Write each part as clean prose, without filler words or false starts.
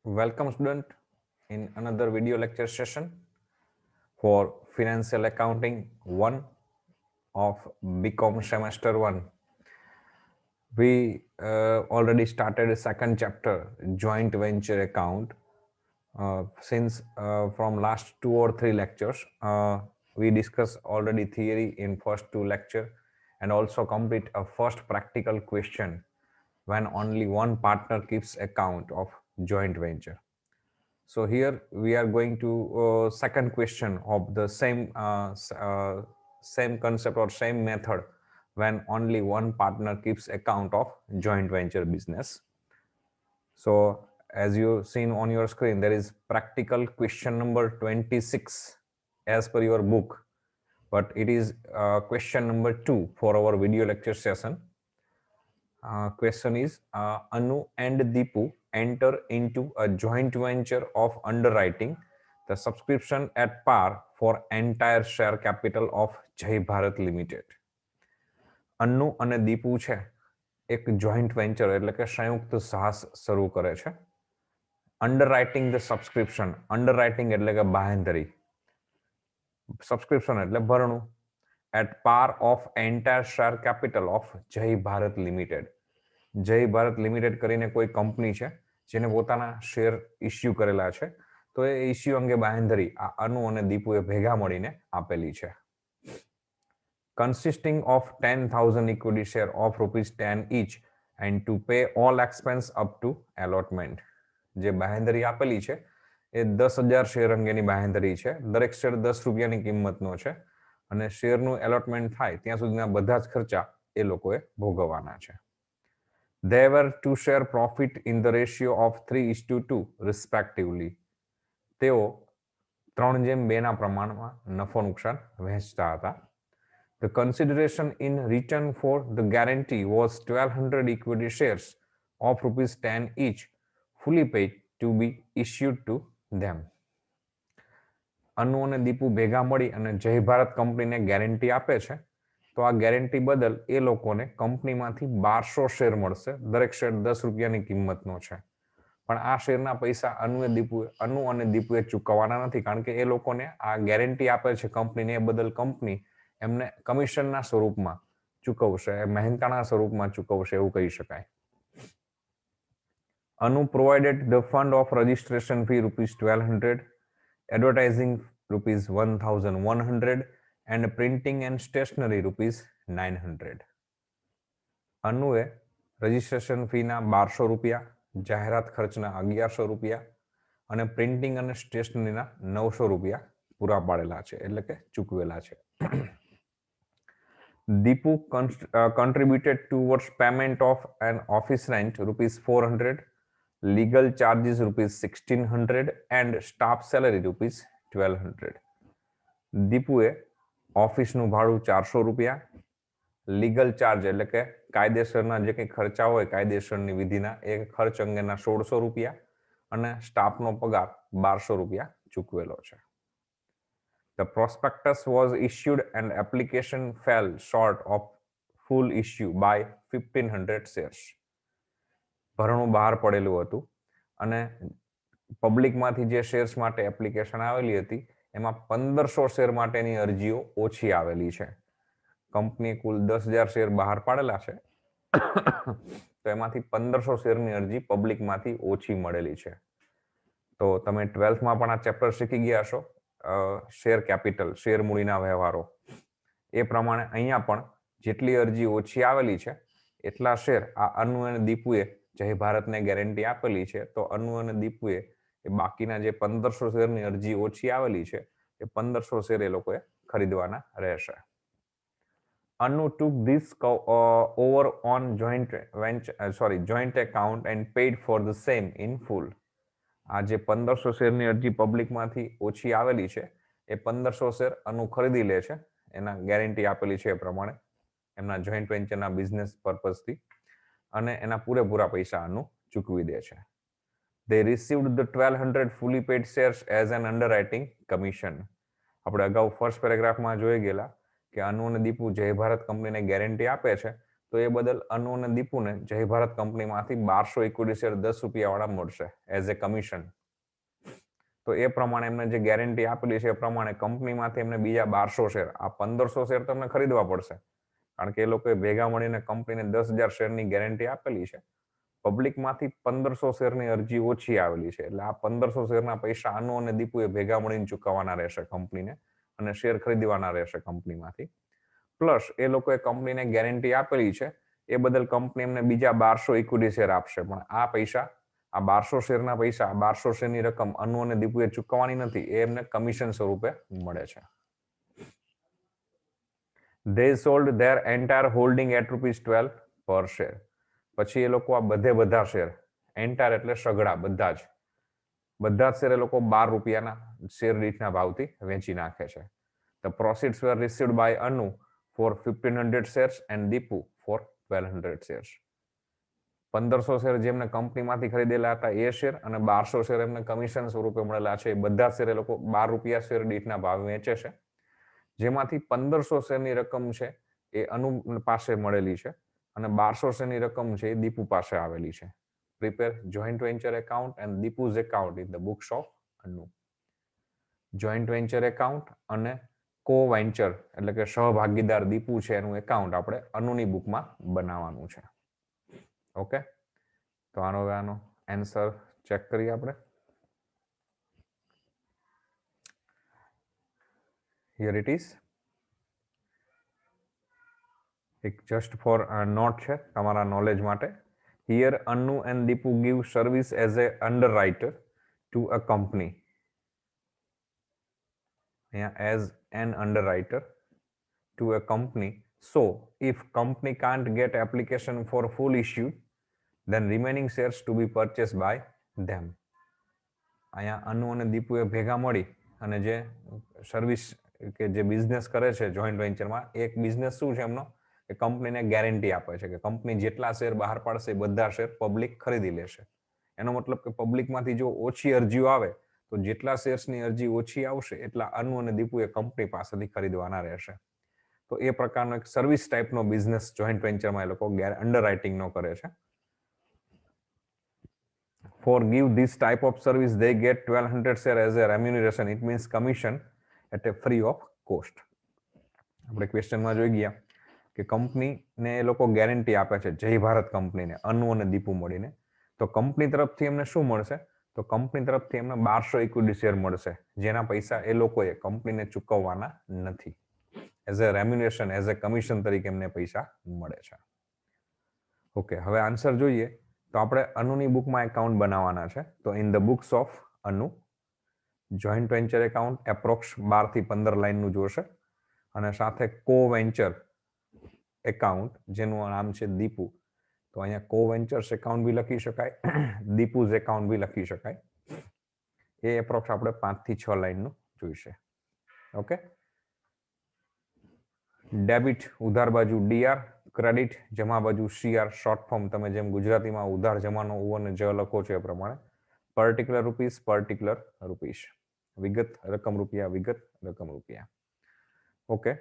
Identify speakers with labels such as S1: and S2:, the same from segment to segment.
S1: Welcome student in another video lecture session for Financial Accounting 1 of BCom semester 1. We already started a second chapter, joint venture account. Since from last 2 or 3 lectures, we discussed already theory in first 2 lecture and also complete a first practical question when only one partner keeps account of joint venture. So here we are going to second question of the same concept or same method when only one partner keeps account of joint venture business. So as you seen on your screen, there is practical question number 26 as per your book, but it is question number 2 for our video lecture session. Question is Anu and Deepu enter into a joint venture of underwriting the subscription at par for entire share capital of Jai Bharat Limited. Anu અને દીપુ છે એક joint venture એટલે કે સંયુક્ત સાહસ શરૂ કરે છે. અંડરરાઇટિંગ ધ સબસ્ક્રિપ્શન, અંડરરાઇટિંગ એટલે કે બાંહેધરી, સબસ્ક્રિપ્શન એટલે ભરણું, એટ પાર of entire share capital of જય ભારત લિમિટેડ. જય ભારત લિમિટેડ કરીને કોઈ કંપની છે જેને પોતાના શેર ઇસ્યુ કરેલા છે, તો એ ઇસ્યુ અંગે બાંહેધરી આ અનુ અને દીપુએ ભેગા મળીને આપેલી છે. Consisting of 10,000 equity share of ₹10 each and to pay all expense up to allotment. જે બાંહેધરી આપેલી છે એ 10,000 શેર અંગેની બાંહેધરી છે. દરેક શેર 10 રૂપિયાની કિંમતનો છે અને શેરનું એલોટમેન્ટ થાય ત્યાં સુધીના બધા જ ખર્ચા એ લોકોએ ભોગવવાના છે. They were to share profit in the ratio of 3:2 respectively. તેઓ 3:2 ના પ્રમાણમાં નફો નુકસાન વહેંચતા હતા. The consideration in return for the guarantee was 1,200 equity shares of ₹10 each, fully paid to be issued to them. અનુ અને દીપુ ભેગા મળી અને જય ભારત કંપનીને ગેરંટી આપે છે, તો આ ગેરંટી બદલ એ લોકોને કંપનીમાંથી 1200 શેર મળશે. દરેક શેર 10 રૂપિયાની કિંમતનો છે, પણ આ શેરના પૈસા અનુ અને દીપુએ ચૂકવવાના નથી, કારણ કે એ લોકોને આ ગેરંટી આપે છે કંપનીને, એ બદલ કંપની એમને કમિશનના સ્વરૂપમાં ચૂકવશે, મહેનતાણા સ્વરૂપમાં ચૂકવશે એવું કહી શકાય. Anu provided the fund of registration fee ₹1,200, advertising ₹1,100 and printing and stationery ₹900. અનુએ registration ફીના 1200 રૂપિયા, જાહેરાત ખર્ચના 1100 રૂપિયા અને પ્રિન્ટિંગ અને સ્ટેશનરીના 900 રૂપિયા પૂરા પાડેલા છે, એટલે કે ચૂકવેલા છે. Deepu contributed towards payment of an office rent ₹400, legal charges ₹1,600 and staff salary ₹1,200. દીપુએ ઓફિસનું ભાડું 400 રૂપિયા, લીગલ ચાર્જ એટલે કે કાયદેસરના જે કંઈ ખર્ચા હોય કાયદેસરની વિધિના એ ખર્ચ અંગેના 1600 રૂપિયા અને સ્ટાફનો પગાર 1200 રૂપિયા ચૂકવેલો છે. The prospectus was issued and application fell short of full issue by 1,500 shares. ભરણું બહાર પડેલું હતું અને પબ્લિકમાંથી જે શેર્સ માટે એપ્લિકેશન આવેલી હતી એમાં 1500 શેર માટેની અરજીઓ ઓછી આવેલી છે. કંપનીએ કુલ 10,000 શેર બહાર પાડેલા છે, તો એમાંથી 1500 શેરની અરજી પબ્લિકમાંથી ઓછી મળેલી છે. તો તમે 12થમાં પણ આ ચેપ્ટર શીખી ગયા હશો, શેર કેપિટલ, શેર મૂડીના વ્યવહારો. એ પ્રમાણે અહીંયા પણ જેટલી અરજી ઓછી આવેલી છે એટલા શેર આ અનુ અને દીપુએ જય ભારતને ગેરંટી આપેલી છે, તો અનુ અને દીપુએ એ બાકીના જે 1500 શેરની અરજી ઓછી આવેલી છે એ 1500 શેર એ લોકોએ ખરીદવાના રહેશે. Anu took this over on joint account and paid for the same in full. આ જે 1500 શેરની અરજી પબ્લિકમાંથી ઓછી આવેલી છે એ 1500 શેર અનુ ખરીદી લે છે, એના ગેરંટી આપેલી છે એ પ્રમાણે એમના જોઈન્ટ વેન્ચરના બિઝનેસ પર્પઝથી, અને એના પૂરેપૂરા પૈસા અનુ ચૂકવી દે છે. They received the 1,200 fully paid shares as an underwriting commission. આપણે અગાઉ ફર્સ્ટ પેરેગ્રાફમાં જોઈ ગયેલા કે અનુ અને દીપુ જય ભારત કંપનીને ગેરંટી આપે છે, તો એ બદલ અનુ અને દીપુને જય ભારત કંપનીમાંથી 1200 ઇક્વિટી શેર 10 રૂપિયા વાળા મળશે એઝ એ કમિશન. તો એ પ્રમાણે એમને જે ગેરંટી આપેલી છે એ પ્રમાણે કંપનીમાંથી એમને બીજા 1200 શેર, આ 1500 શેર તમને ખરીદવા પડશે, કારણ કે એ લોકોએ ભેગા મળીને કંપનીને 10,000 શેરની ગેરંટી આપેલી છે. પબ્લિકમાંથી 1500 શેરની અરજી ઓછી આવેલી છે, એટલે આ 1500 શેરના પૈસા અનુ અને દીપુએ ભેગા મળીને ચૂકવવાના રહેશે કંપનીને અને શેર ખરીદવાના રહેશે કંપનીમાંથી. પ્લસ એ લોકોએ કંપનીને ગેરંટી આપેલી છે એ બદલ કંપની એમને બીજા 1200 ઇક્વિટી શેર આપશે, પણ આ પૈસા, આ 1200 શેરના પૈસા, 1200 શેરની રકમ અનુ અને દીપુએ ચૂકવવાની નથી, એ એમને કમિશન સ્વરૂપે મળે છે. They sold their entire holding at ₹12 per share. પછી એ લોકો આ બધા શેર, એન્ટાયર એટલે સગડા, બધા જ શેર એ લોકો 12 રૂપિયાના શેર દીઠના ભાવથી વેચી નાખે છે. The proceeds were received by Anu for 1500 shares and Deepu for 1200 shares. 1500 share જેમને કંપનીમાંથી ખરીદેલા હતા એ શેર અને 1200 શેર એમને કમિશન સ્વરૂપે મળેલા છે. એ બધા શેર એ લોકો 12 રૂપિયા શેર દીઠના ભાવે વેચે છે, જેમાંથી 1500 શેરની રકમ છે એ અનુ પાસે મળેલી છે અને 1200 શેરની રકમ છે એ દીપુ પાસે આવેલી છે. Prepare joint venture account and Deepu's account in the books of Anu. Joint venture account અને કો વેન્ચર એટલે કે સહભાગીદાર દીપુ છે એનું એકાઉન્ટ આપણે અનુની બુકમાં બનાવવાનું છે. ઓકે, તો આનો આન્સર ચેક કરીએ આપણે. Here it is. એક જસ્ટ ફોર નોટ છે તમારા નોલેજ માટે. Here Anu and Deepu give service as a underwriter to a company. as an underwriter to a company. So if company can't get application for full issue, then remaining shares to be purchased by them. અહીંયા અનુ અને દીપુએ ભેગા મળી અને જે service કે જે business કરે છે જોઈન્ટ વેન્ચરમાં, એક બિઝનેસ શું છે એમનો, કે કંપનીને ગેરંટી આપે છે કે કંપની જેટલા શેર બહાર પાડશે એ બધા શેર પબ્લિક ખરીદી લેશે. એનો મતલબ કે પબ્લિકમાંથી જો ઓછી અરજીઓ આવે તો જેટલા શેર્સની અરજી ઓછી આવશે એટલા અનુ અને દીપુએ કંપની પાસેથી ખરીદવાના રહેશે. તો એ પ્રકારનો એક સર્વિસ ટાઈપનો બિઝનેસ જોઈન્ટ વેન્ચરમાં એ લોકો અંડરરાઇટિંગનો કરે છે. For give this type of service they get 1200 share as a remuneration. It means commission at a free of cost. આપણે ક્વેશ્ચનમાં જોઈ ગયા કે કંપનીને એ લોકો ગેરંટી આપે છે જય ભારત કંપનીને, અનુ અને દીપુ મળીને. તો કંપની તરફથી એમને શું મળશે, તો કંપની તરફથી એમને 1200 ઇક્વિટી શેર મળશે, જેના પૈસા એ લોકોએ કંપનીને ચૂકવવાના નથી. As a remuneration, as a commission તરીકે એમને પૈસા મળે છે. ઓકે, હવે આન્સર જોઈએ તો આપણે અનુની બુકમાં એકાઉન્ટ બનાવવાના છે. તો ઇન ધ બુક્સ ઓફ અનુ જોઈન્ટ વેન્ચર એકાઉન્ટ એપ્રોક્સ 12 થી 15 લાઈનનું જોશે અને સાથે કો વેન્ચર એકાઉન્ટ જેનું નામ છે દીપુ. તો અહીંયા કો વેન્ચર્સ એકાઉન્ટ બી લખી શકાય, દીપુઝ એકાઉન્ટ બી લખી શકાય. એ એપ્રોક્સ આપણે 5 થી 6 લાઈનનું જોઈશે. ઓકે, ડેબિટ ઉધાર બાજુ ડીઆર, ક્રેડિટ જમા બાજુ સીઆર. શોર્ટ ફોર્મ તમે જેમ ગુજરાતીમાં ઉધાર જમાનો ઉ અને જ લખો છો એ પ્રમાણે. Particular rupees, particular rupees. વિગત રકમ રૂપિયા, વિગત રકમ રૂપિયા. ઓકે,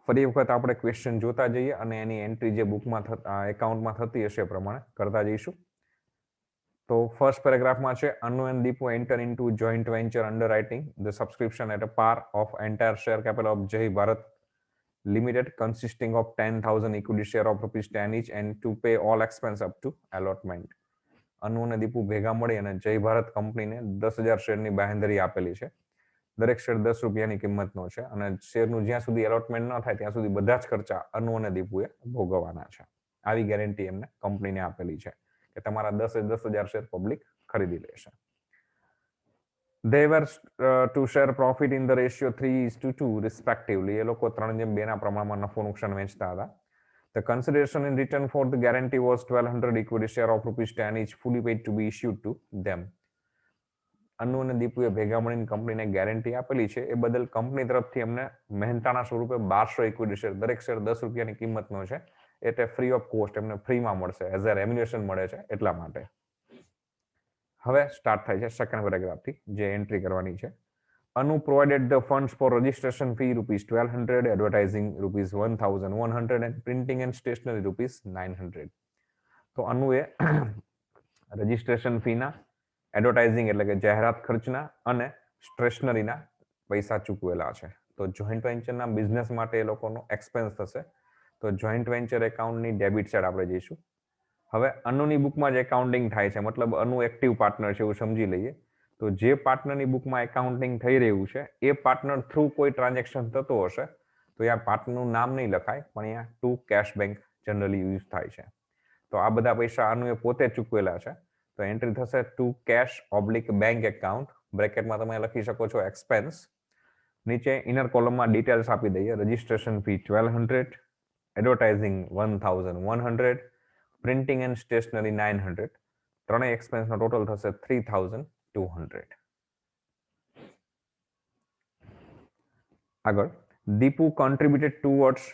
S1: ફરી વખત આપણે ક્વેશ્ચન જોતા જઈએ અને એની એન્ટ્રી જે બુકમાં એકાઉન્ટમાં થતી હશે એ પ્રમાણે કરતા જઈશું. તો ફર્સ્ટ પેરેગ્રાફમાં છે Anu and Deepu enter into joint venture underwriting the subscription at a par of entire share capital of Jai Bharat Limited consisting of 10,000 equity share of ₹10 each and to pay all expense up to allotment. અનુ અને દીપુ ભેગા મળી અને જય ભારત કંપનીને 10,000 શેરની બાંહેધરી આપેલી છે. દરેક શેર 10 રૂપિયાની કિંમતનો છે અને શેરનું જ્યાં સુધી એલોટમેન્ટ ન થાય ત્યાં સુધી બધા જ ખર્ચા અનુ અને દીપુએ ભોગવવાના છે. આવી ગેરંટી એમને કંપનીને આપેલી છે કે તમારા 10,000 શેર પબ્લિક ખરીદી લેશે. They were to share profit in the ratio 3:2 respectively. એ લોકો 3:2 ના પ્રમાણમાં નફો નુકસાન વેચતા હતા. The consideration in return for the guarantee was 1,200 equity share of ₹10 each fully paid to be issued to them. અનુ અને દીપુએ ભેગા મળીને કંપનીને ગેરંટી આપેલી છે એ બદલ કંપની તરફથી એમને મહેનતાણા સ્વરૂપે 1200 ઇક્વિટી શેર, દરેક શેર 10 રૂપિયાની કિંમતનો છે, એટલે ફ્રી ઓફ કોસ્ટ એમને ફ્રીમાં મળશે, એઝ અ રેમ્યુનેશન મળે છે એટલા માટે. હવે સ્ટાર્ટ થાય છે સેકન્ડ પેરેગ્રાફથી જે એન્ટ્રી કરવાની છે. Anu provided the funds for registration fee rupees 1200, advertising rupees 1100 and printing and stationery rupees 900. તો અનુએ રજીસ્ટ્રેશન ફીના, એડવર્ટાઇઝિંગ એટલે કે જાહેરાત ખર્ચના અને સ્ટેશનરીના પૈસા ચૂકવેલા છે. તો જોઈન્ટ વેન્ચરના બિઝનેસ માટે એ લોકોનો એક્સપેન્સ થશે. તો જોઈન્ટ વેન્ચર એકાઉન્ટની ડેબિટ સાઈડ આપણે જઈશું. હવે અનુની બુકમાં જ એકાઉન્ટિંગ થાય છે, મતલબ અનુ એક્ટિવ પાર્ટનર છે એવું સમજી લઈએ. તો જે પાર્ટનરની બુકમાં એકાઉન્ટિંગ થઈ રહ્યું છે એ પાર્ટનર થ્રુ કોઈ ટ્રાન્ઝેક્શન થતું હશે તો અહીંયા પાર્ટનરનું નામ નહીં લખાય, પણ અહીંયા to cash bank generally use થાય છે. તો આ બધા પૈસા અનુએ પોતે ચૂકવેલા છે. તો એન્ટ્રી થશે to cash oblique bank account, બ્રેકેટમાં તમે લખી શકો છો એક્સપેન્સ. નીચે ઇનર કોલમમાં ડિટેલ્સ આપી દઈએ. Registration fee 1200, advertising 1100, printing and stationery 900. ત્રણેય એક્સપેન્સનો ટોટલ થશે 3200. આગળ, Deepu contributed towards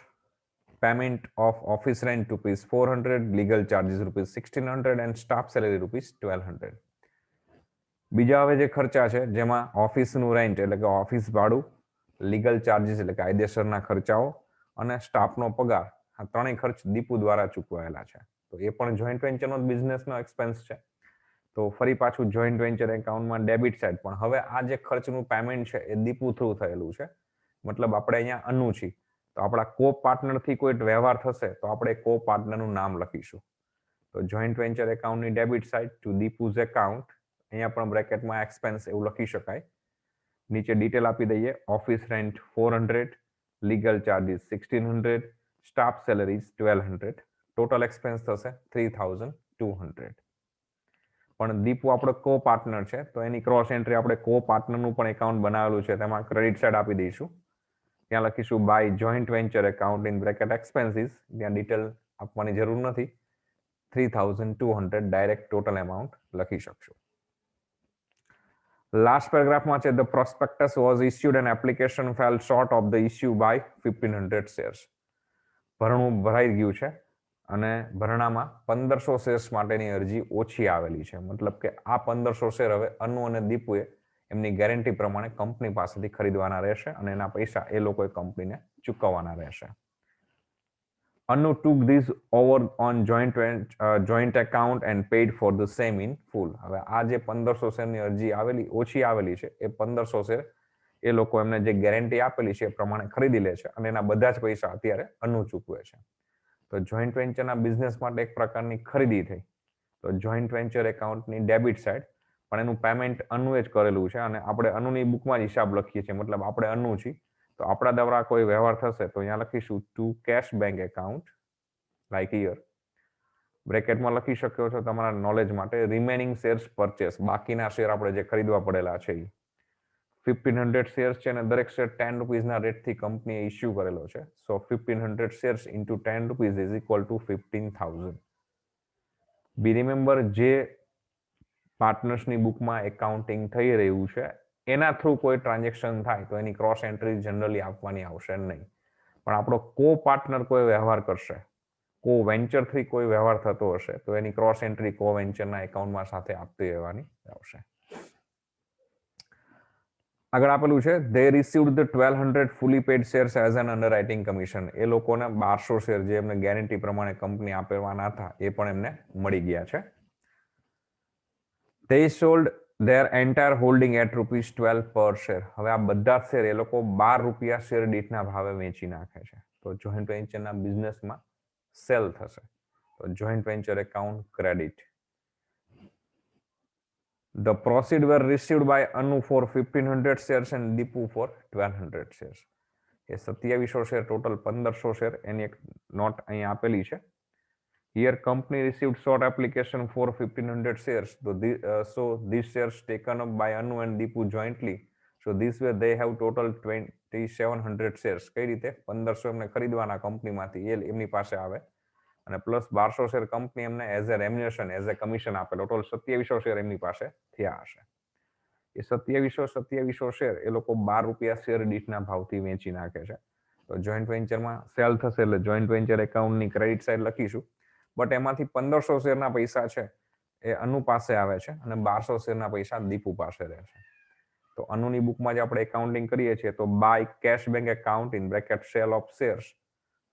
S1: payment of office rent rupees 400, legal charges rupees 1600 and staff salary rupees 1200. બીજા હવે જે ખર્ચા છે જેમાં ઓફિસનું રેન્ટ એટલે કે ઓફિસ ભાડું, લીગલ ચાર્જીસ એટલે કાયદેસરના ખર્ચાઓ અને સ્ટાફનો પગાર, આ ત્રણેય ખર્ચ દીપુ દ્વારા ચૂકવાયેલા છે. તો એ પણ જોઈન્ટ વેન્ચરનો બિઝનેસનો એક્સપેન્સ છે. તો ફરી પાછું જોઈન્ટ વેન્ચર એકાઉન્ટમાં ડેબિટ સાઈડ, પણ હવે આ જે ખર્ચનું પેમેન્ટ છે એ દીપુ થ્રુ થયેલું છે. મતલબ આપણે અહીંયા અનુ છીએ તો આપણા કો પાર્ટનરથી કોઈ વ્યવહાર થશે તો આપણે કો પાર્ટનરનું નામ લખીશું. તો જોઈન્ટ વેન્ચર એકાઉન્ટની ડેબિટ સાઈડ ટુ દીપુઝ એકાઉન્ટ, અહીંયા પણ બ્રેકેટમાં એક્સપેન્સ એવું લખી શકાય. નીચે ડિટેલ આપી દઈએ. Office rent 400, legal charges 1600, staff salaries 1200. Total expense થશે 3200. પણ દીપુ આપણો કો પાર્ટનર છે તો એની ક્રોસ એન્ટ્રી આપણે કો પાર્ટનરનું પણ એકાઉન્ટ બનાવેલું છે તેમાં ક્રેડિટ સાઈડ આપી દઈશું. ત્યાં લખીશું by joint venture account in bracket expenses. ત્યાં ડિટેલ આપવાની જરૂર નથી. 3200 ડાયરેક્ટ ટોટલ એમાઉન્ટ લખી શકશો. લાસ્ટ પેરેગ્રાફમાં છે the prospectus was issued and application fell short of the issue by 1500 shares. ભરણું ભરાઈ ગયું છે અને ભરણામાં 1500 શેર્સ માટેની અરજી ઓછી આવેલી છે. મતલબ કે આ 1500 શેર હવે અનુ અને દીપુએ એમની ગેરંટી પ્રમાણે કંપની પાસેથી ખરીદવાના રહેશે અને એના પૈસા એ લોકોએ કંપનીને ચૂકવવાના રહેશે. અનુ took these over on joint account and paid for the same in full. હવે આ જે 1500 શેરની અરજી આવેલી ઓછી આવેલી છે એ 1500 શેર એ લોકો એમને જે ગેરંટી આપેલી છે એ પ્રમાણે ખરીદી લે છે અને એના બધા જ પૈસા અત્યારે અનુ ચૂકવે છે. તો જોઈન્ટ વેન્ચરના બિઝનેસ માટે એક પ્રકારની ખરીદી થઈ. તો જોઈન્ટ વેન્ચર એકાઉન્ટની ડેબિટ સાઈડ, પણ એનું પેમેન્ટ અનુએ જ કરેલું છે અને આપણે અનુની બુકમાં જ હિસાબ લખીએ છીએ, મતલબ આપણે અનુ છીએ તો આપણા દ્વારા કોઈ વ્યવહાર થશે તો અહીંયા લખીશું to cash bank account, like here. બ્રેકેટમાં લખી શકો છો તમારા નોલેજ માટે. રિમેનિંગ શેર્સ પરચેસ, બાકીના શેર આપણે જે ખરીદવા પડેલા છે એ 1500 શેર્સ છે અને દરેક શેર 10 રૂપીસના રેટથી કંપનીએ ઇસ્યુ કરેલો છે. So 1500 shares into 10 rupees is equal to 15,000. Be remember, જે પાર્ટનર્સની બુકમાં એકાઉન્ટિંગ થઈ રહ્યું છે એના થ્રુ કોઈ ટ્રાન્ઝેક્શન થાય તો એની ક્રોસ એન્ટ્રી જનરલી આપવાની આવશે નહીં. પણ આપણો કો પાર્ટનર કોઈ વ્યવહાર કરશે, કો વેન્ચરથી કોઈ વ્યવહાર થતો હશે તો એની ક્રોસ એન્ટ્રી કો વેન્ચરના એકાઉન્ટમાં સાથે આપતી રહેવાની આવશે. આગળ આપેલું છે they received the 1200 fully paid shares as an underwriting commission. એ લોકોને 1200 શેર જે એમને ગેરંટી પ્રમાણે કંપની આપવાના હતા એ પણ એમને મળી ગયા છે. they sold their entire holding at ₹12 per share. હવે આ બધા શેર એ લોકો 12 રૂપિયા શેર દીઠના ભાવે વેચી નાખે છે. તો જોઈન્ટ વેન્ચરના બિઝનેસમાં સેલ થશે. તો joint venture account credit. The proceeds were received by Anu for 1500 shares and Deepu for 1200 shares. એ 2700 શેર ટોટલ 1500 શેર એની એક નોટ અહીં આપેલી છે. Here company received short application for 1500 shares. So these shares taken up by Anu and Deepu jointly. So this way they have total 2700 shares. કઈ રીતે 1500 એમને ખરીદવાના કંપનીમાંથી એ એમની પાસે આવે અને પ્લસ 1200 શેર કંપની એમને as a remuneration, as a commission આપેલો. ટોટલ 2700 શેર એમની પાસે થયા હશે. એ 2700 શેર એ લોકો 12 રૂપિયા શેર દીઠના ભાવથી વેચી નાખે છે. તો જોઈન્ટ વેન્ચરમાં સેલ થશે એટલે જોઈન્ટ વેન્ચર એકાઉન્ટની ક્રેડિટ સાઈડ લખીશું. બટ એમાંથી 1500 શેરના પૈસા છે એ અનુ પાસે આવે છે અને 1200 શેરના પૈસા દીપુ પાસે રહે છે. તો તો અનુની બુકમાં જે આપણે એકાઉન્ટિંગ કરીએ છીએ તો by cash bank account in bracket sale of shares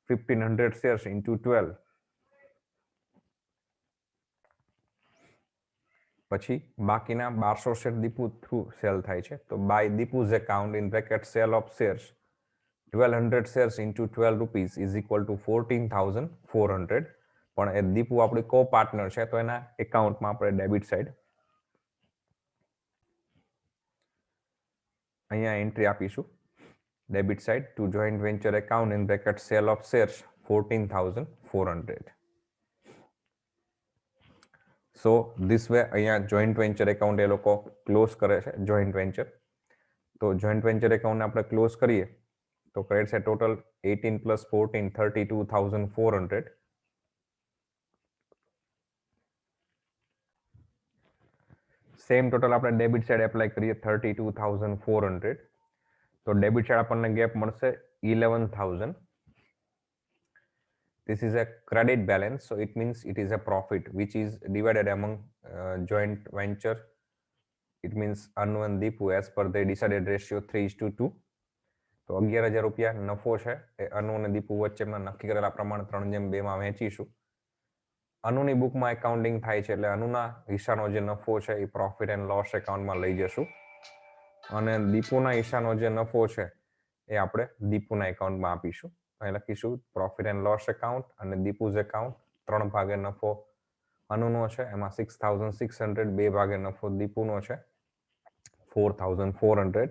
S1: 1500 shares into 12. પછી બાકીના 1200 શેર દીપુ થ્રુ સેલ થાય છે તો by Deepu's account in bracket sale of shares 1200 shares into 12 rupees is equal to 14,400. પણ એ દીપુ આપણી કો પાર્ટનર છે તો એના એકાઉન્ટમાં આપણે ડેબિટ સાઈડ અહીંયા એન્ટ્રી આપીશું debit side to joint venture account in bracket sale of shares 14,400. So this way અહીંયા જોઈન્ટ વેન્ચર એકાઉન્ટ એ લોકો ક્લોઝ કરે છે જોઈન્ટ વેન્ચર. તો જોઈન્ટ વેન્ચર એકાઉન્ટ આપણે ક્લોઝ કરીએ તો ક્રેડિટ છે ટોટલ 18 પ્લસ 14 32,400. સેમ ટોટલ આપણે ડેબિટ સાઈડ એપ્લાય કરીએ 32,400. તો ડેબિટ સાઈડ આપણને ગેપ મળશે 11,000. This is a credit balance, so it means it is a profit which is divided among joint venture. It means Anu and Deepu as per the decided ratio 3:2. તો 11,000 રૂપિયા નફો છે એ અનુ અને દીપુ વચ્ચેના નક્કી કરેલા પ્રમાણ 3:2 માં વહેંચીશું. અનુની બુકમાં એકાઉન્ટિંગ થાય છે એટલે અનુના હિસ્સાનો જે નફો છે એ પ્રોફિટ એન્ડ લોસ એકાઉન્ટમાં લઈ જશું અને દીપુના હિસ્સાનો જે નફો છે એ આપણે દીપુના એકાઉન્ટમાં આપીશું. અહીં લખીશું પ્રોફિટ એન્ડ લોસ એકાઉન્ટ અને દીપુઝ એકાઉન્ટ. 3 ભાગે નફો અનુનો છે એમાં 6,600, 2 ભાગે નફો દીપુનો છે 4,400.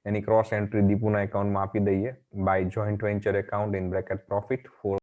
S1: એની ક્રોસ એન્ટ્રી દીપુના એકાઉન્ટમાં આપી દઈએ by joint venture account in bracket profit 4